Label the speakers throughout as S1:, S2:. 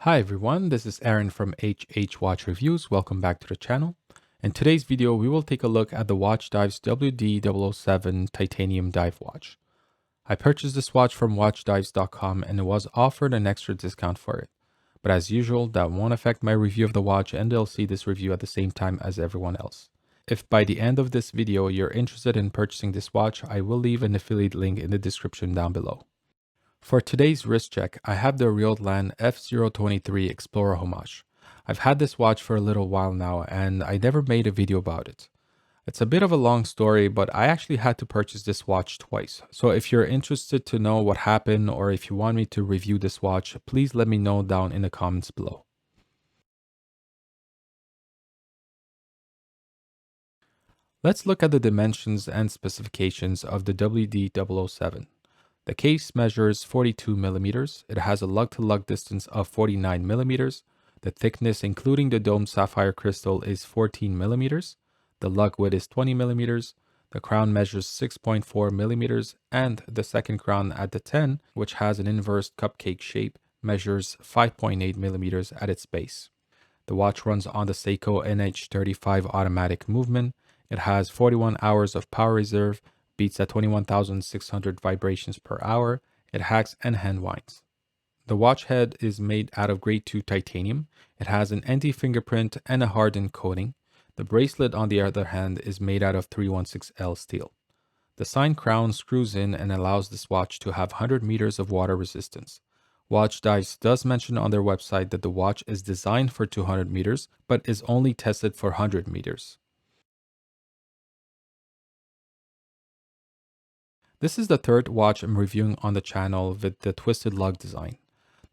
S1: Hi everyone, this is Aaron from HH Watch Reviews. Welcome back to the channel. In today's video, we will take a look at the Watchdives WD007 Titanium Dive Watch. I purchased this watch from watchdives.com and it was offered an extra discount for it. But as usual, that won't affect my review of the watch and they'll see this review at the same time as everyone else. If by the end of this video you're interested in purchasing this watch, I will leave an affiliate link in the description down below. For today's wrist check, I have the Riodeland F023 Explorer homage. I've had this watch for a little while now and I never made a video about it. It's a bit of a long story, but I actually had to purchase this watch twice. So if you're interested to know what happened or if you want me to review this watch, please let me know down in the comments below. Let's look at the dimensions and specifications of the WD007. The case measures 42 millimeters. It has a lug-to-lug distance of 49 millimeters. The thickness, including the domed sapphire crystal, is 14 millimeters. The lug width is 20 millimeters. The crown measures 6.4 millimeters, and the second crown at the 10, which has an inverse cupcake shape, measures 5.8 millimeters at its base. The watch runs on the Seiko NH35 automatic movement. It has 41 hours of power reserve, beats at 21,600 vibrations per hour. It hacks and hand winds. The watch head is made out of grade 2 titanium. It has an anti-fingerprint and a hardened coating. The bracelet, on the other hand, is made out of 316L steel. The sign crown screws in and allows this watch to have 100 meters of water resistance. Watchdives does mention on their website that the watch is designed for 200 meters, but is only tested for 100 meters. This is the third watch I'm reviewing on the channel with the twisted lug design.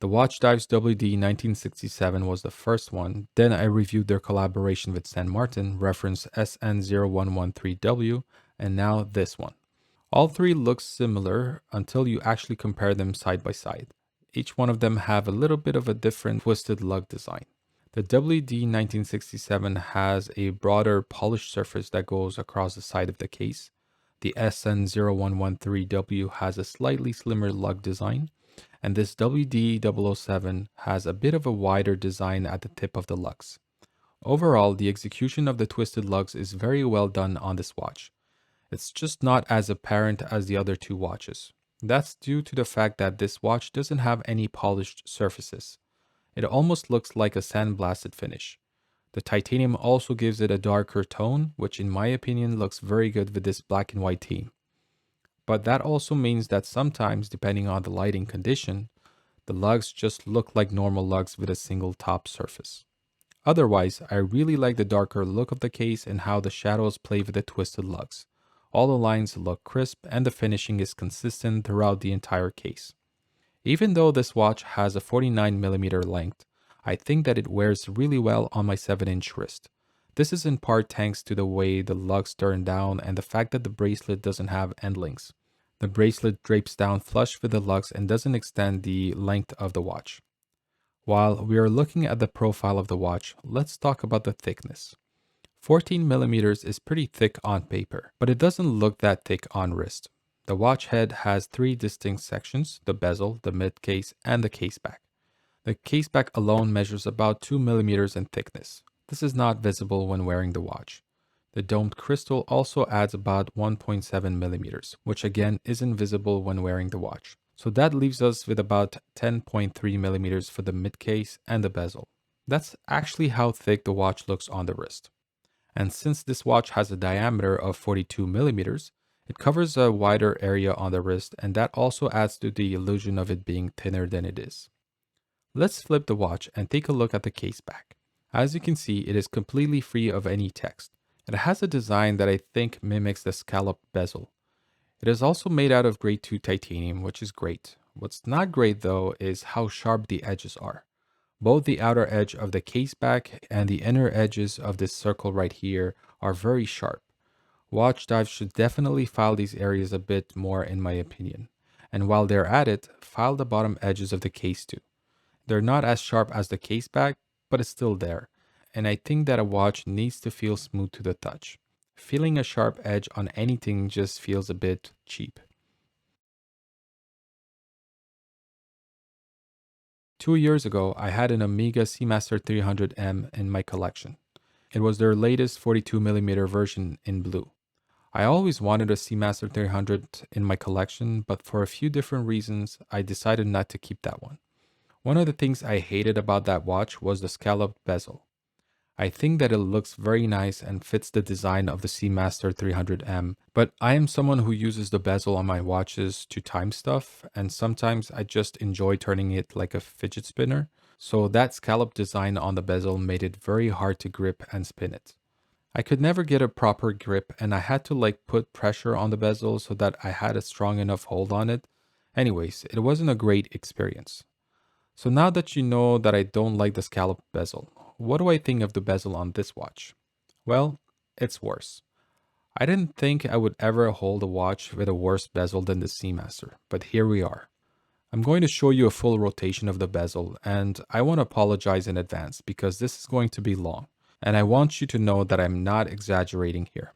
S1: The Watchdives WD1967 was the first one, then I reviewed their collaboration with San Martin, reference SN0113W, and now this one. All three look similar until you actually compare them side by side. Each one of them have a little bit of a different twisted lug design. The WD1967 has a broader polished surface that goes across the side of the case. The SN0113W has a slightly slimmer lug design, and this WD007 has a bit of a wider design at the tip of the lugs. Overall, the execution of the twisted lugs is very well done on this watch. It's just not as apparent as the other two watches. That's due to the fact that this watch doesn't have any polished surfaces. It almost looks like a sandblasted finish. The titanium also gives it a darker tone, which in my opinion looks very good with this black and white theme. But that also means that sometimes, depending on the lighting condition, the lugs just look like normal lugs with a single top surface. Otherwise, I really like the darker look of the case and how the shadows play with the twisted lugs. All the lines look crisp and the finishing is consistent throughout the entire case. Even though this watch has a 49mm length, I think that it wears really well on my 7-inch wrist. This is in part thanks to the way the lugs turn down and the fact that the bracelet doesn't have end links. The bracelet drapes down flush with the lugs and doesn't extend the length of the watch. While we are looking at the profile of the watch, let's talk about the thickness. 14mm is pretty thick on paper, but it doesn't look that thick on wrist. The watch head has three distinct sections: the bezel, the mid case, and the case back. The case back alone measures about 2mm in thickness. This is not visible when wearing the watch. The domed crystal also adds about 1.7mm, which again isn't visible when wearing the watch. So that leaves us with about 10.3mm for the mid case and the bezel. That's actually how thick the watch looks on the wrist. And since this watch has a diameter of 42mm, it covers a wider area on the wrist, and that also adds to the illusion of it being thinner than it is. Let's flip the watch and take a look at the case back. As you can see, it is completely free of any text. It has a design that I think mimics the scalloped bezel. It is also made out of grade 2 titanium, which is great. What's not great though is how sharp the edges are. Both the outer edge of the case back and the inner edges of this circle right here are very sharp. Watchdives should definitely file these areas a bit more in my opinion. And while they're at it, file the bottom edges of the case too. They're not as sharp as the case back, but it's still there. And I think that a watch needs to feel smooth to the touch. Feeling a sharp edge on anything just feels a bit cheap. 2 years ago, I had an Omega Seamaster 300M in my collection. It was their latest 42mm version in blue. I always wanted a Seamaster 300 in my collection, but for a few different reasons, I decided not to keep that one. One of the things I hated about that watch was the scalloped bezel. I think that it looks very nice and fits the design of the Seamaster 300M, but I am someone who uses the bezel on my watches to time stuff, and sometimes I just enjoy turning it like a fidget spinner, so that scallop design on the bezel made it very hard to grip and spin it. I could never get a proper grip, and I had to put pressure on the bezel so that I had a strong enough hold on it. Anyways, it wasn't a great experience. So now that you know that I don't like the scallop bezel, what do I think of the bezel on this watch? Well, it's worse. I didn't think I would ever hold a watch with a worse bezel than the Seamaster, but here we are. I'm going to show you a full rotation of the bezel, and I want to apologize in advance because this is going to be long, and I want you to know that I'm not exaggerating here.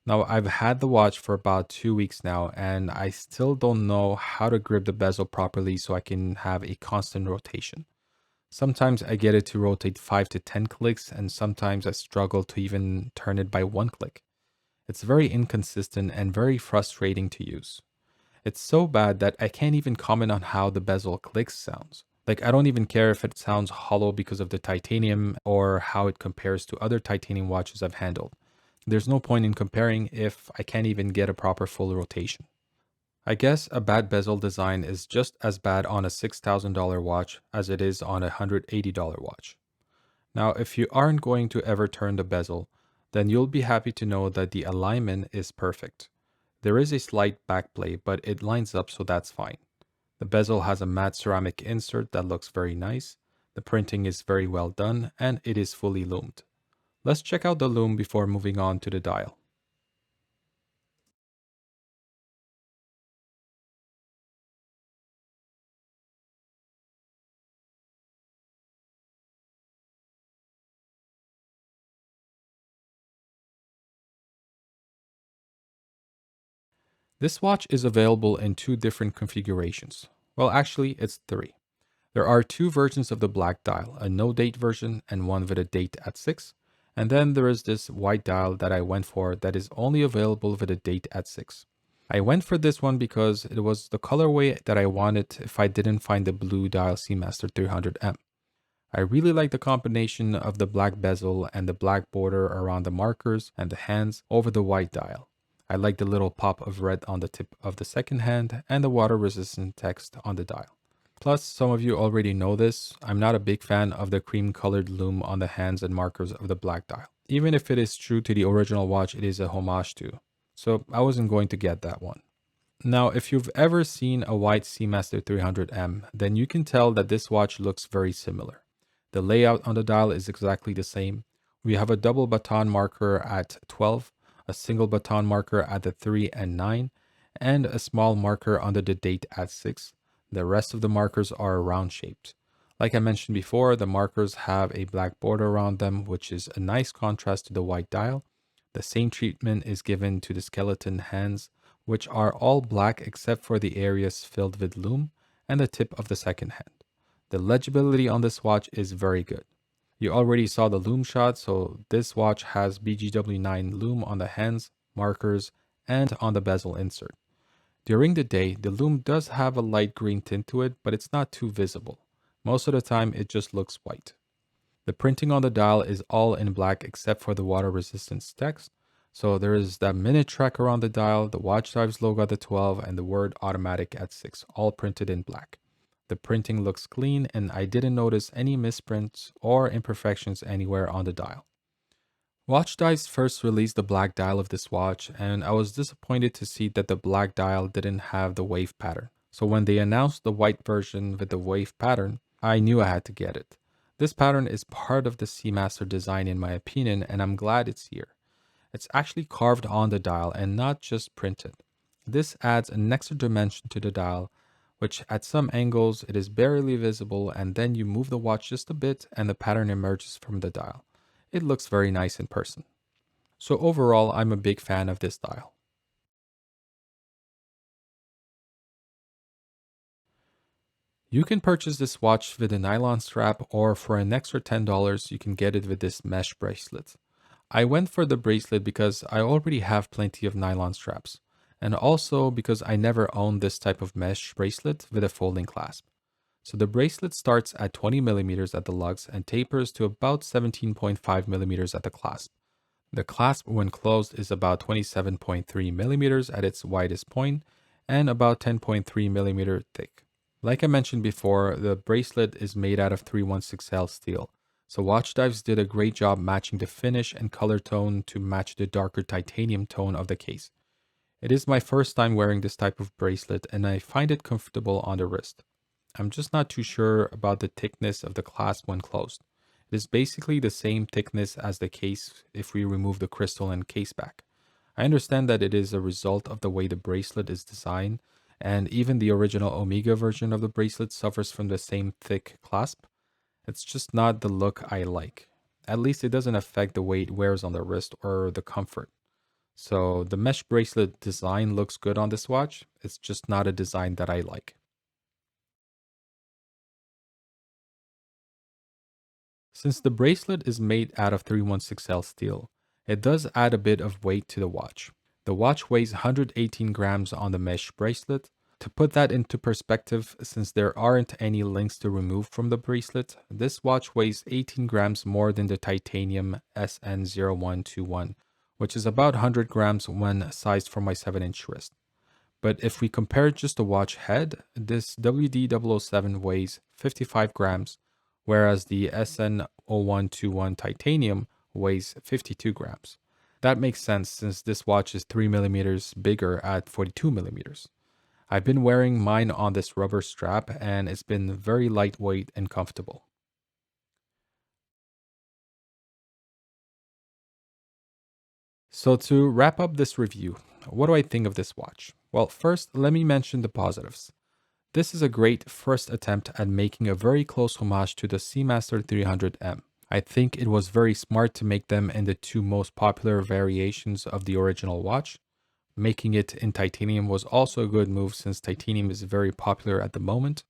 S1: Now, I've had the watch for about 2 weeks now, and I still don't know how to grip the bezel properly so I can have a constant rotation. Sometimes I get it to rotate 5 to 10 clicks, and sometimes I struggle to even turn it by 1 click. It's very inconsistent and very frustrating to use. It's so bad that I can't even comment on how the bezel clicks sounds. I don't even care if it sounds hollow because of the titanium or how it compares to other titanium watches I've handled. There's no point in comparing if I can't even get a proper full rotation. I guess a bad bezel design is just as bad on a $6,000 watch as it is on a $180 watch. Now, if you aren't going to ever turn the bezel, then you'll be happy to know that the alignment is perfect. There is a slight backplay, but it lines up, so that's fine. The bezel has a matte ceramic insert that looks very nice, the printing is very well done, and it is fully loomed. Let's check out the loom before moving on to the dial. This watch is available in two different configurations. Well, actually, it's three. There are two versions of the black dial, a no date version and one with a date at 6. And then there is this white dial that I went for that is only available with a date at 6. I went for this one because it was the colorway that I wanted if I didn't find the blue dial Seamaster 300M. I really like the combination of the black bezel and the black border around the markers and the hands over the white dial. I like the little pop of red on the tip of the second hand and the water resistant text on the dial. Plus, some of you already know this, I'm not a big fan of the cream colored loom on the hands and markers of the black dial. Even if it is true to the original watch, it is a homage to. So I wasn't going to get that one. Now, if you've ever seen a white Seamaster 300M, then you can tell that this watch looks very similar. The layout on the dial is exactly the same. We have a double baton marker at 12, a single baton marker at the 3 and 9, and a small marker under the date at 6. The rest of the markers are round shaped. Like I mentioned before, the markers have a black border around them, which is a nice contrast to the white dial. The same treatment is given to the skeleton hands, which are all black except for the areas filled with loom and the tip of the second hand. The legibility on this watch is very good. You already saw the loom shot, so this watch has BGW9 loom on the hands, markers, and on the bezel insert. During the day, the loom does have a light green tint to it, but it's not too visible. Most of the time, it just looks white. The printing on the dial is all in black except for the water resistance text. So there is that minute tracker on the dial, the Watchdives logo at the 12, and the word automatic at 6, all printed in black. The printing looks clean, and I didn't notice any misprints or imperfections anywhere on the dial. Watchdives first released the black dial of this watch, and I was disappointed to see that the black dial didn't have the wave pattern. So when they announced the white version with the wave pattern, I knew I had to get it. This pattern is part of the Seamaster design in my opinion, and I'm glad it's here. It's actually carved on the dial and not just printed. This adds an extra dimension to the dial, which at some angles it is barely visible, and then you move the watch just a bit and the pattern emerges from the dial. It looks very nice in person. So overall, I'm a big fan of this dial. You can purchase this watch with a nylon strap, or for an extra $10 you can get it with this mesh bracelet. I went for the bracelet because I already have plenty of nylon straps, and also because I never owned this type of mesh bracelet with a folding clasp. So the bracelet starts at 20 millimeters at the lugs and tapers to about 17.5 millimeters at the clasp. The clasp when closed is about 27.3 millimeters at its widest point and about 10.3 millimeter thick. Like I mentioned before, the bracelet is made out of 316L steel. So Watchdives did a great job matching the finish and color tone to match the darker titanium tone of the case. It is my first time wearing this type of bracelet and I find it comfortable on the wrist. I'm just not too sure about the thickness of the clasp when closed. It is basically the same thickness as the case if we remove the crystal and case back. I understand that it is a result of the way the bracelet is designed, and even the original Omega version of the bracelet suffers from the same thick clasp. It's just not the look I like. At least it doesn't affect the way it wears on the wrist or the comfort. So the mesh bracelet design looks good on this watch. It's just not a design that I like. Since the bracelet is made out of 316L steel, it does add a bit of weight to the watch. The watch weighs 118 grams on the mesh bracelet. To put that into perspective, since there aren't any links to remove from the bracelet, this watch weighs 18 grams more than the titanium SN0121, which is about 100 grams when sized for my 7-inch wrist. But if we compare just the watch head, this WD007 weighs 55 grams, whereas the SN0121 titanium weighs 52 grams. That makes sense since this watch is 3 millimeters bigger at 42 millimeters. I've been wearing mine on this rubber strap and it's been very lightweight and comfortable. So to wrap up this review, what do I think of this watch? Well, first, let me mention the positives. This is a great first attempt at making a very close homage to the Seamaster 300M. I think it was very smart to make them in the two most popular variations of the original watch. Making it in titanium was also a good move since titanium is very popular at the moment.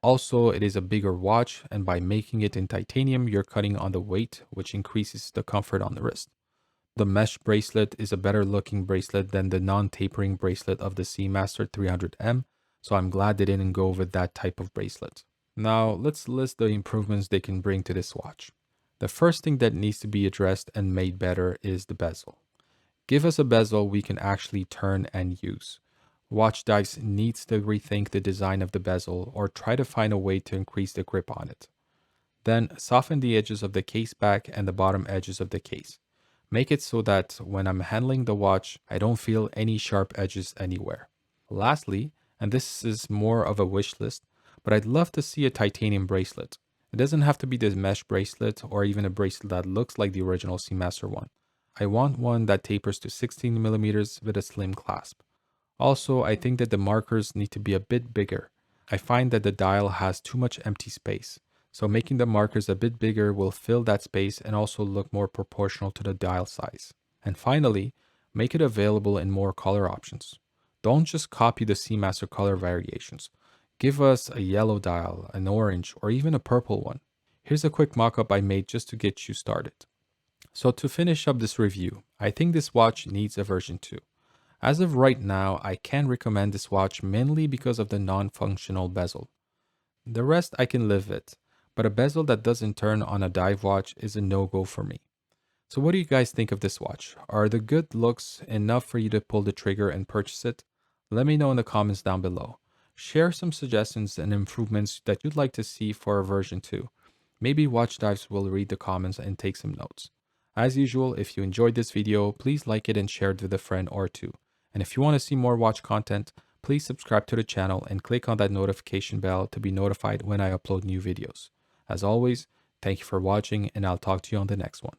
S1: Also, it is a bigger watch, and by making it in titanium, you're cutting on the weight, which increases the comfort on the wrist. The mesh bracelet is a better looking bracelet than the non-tapering bracelet of the Seamaster 300M, so I'm glad they didn't go with that type of bracelet. Now, let's list the improvements they can bring to this watch. The first thing that needs to be addressed and made better is the bezel. Give us a bezel we can actually turn and use. Watchdives needs to rethink the design of the bezel or try to find a way to increase the grip on it. Then soften the edges of the case back and the bottom edges of the case. Make it so that when I'm handling the watch, I don't feel any sharp edges anywhere. Lastly, and this is more of a wish list, but I'd love to see a titanium bracelet. It doesn't have to be this mesh bracelet or even a bracelet that looks like the original Seamaster one. I want one that tapers to 16 millimeters with a slim clasp. Also, I think that the markers need to be a bit bigger. I find that the dial has too much empty space, so making the markers a bit bigger will fill that space and also look more proportional to the dial size. And finally, make it available in more color options. Don't just copy the Seamaster color variations. Give us a yellow dial, an orange, or even a purple one. Here's a quick mock-up I made just to get you started. So to finish up this review, I think this watch needs a version 2. As of right now, I can recommend this watch mainly because of the non-functional bezel. The rest I can live with, but a bezel that doesn't turn on a dive watch is a no-go for me. So what do you guys think of this watch? Are the good looks enough for you to pull the trigger and purchase it? Let me know in the comments down below. Share some suggestions and improvements that you'd like to see for version 2. Maybe Watchdives will read the comments and take some notes. As usual, if you enjoyed this video, please like it and share it with a friend or two. And if you want to see more watch content, please subscribe to the channel and click on that notification bell to be notified when I upload new videos. As always, thank you for watching and I'll talk to you on the next one.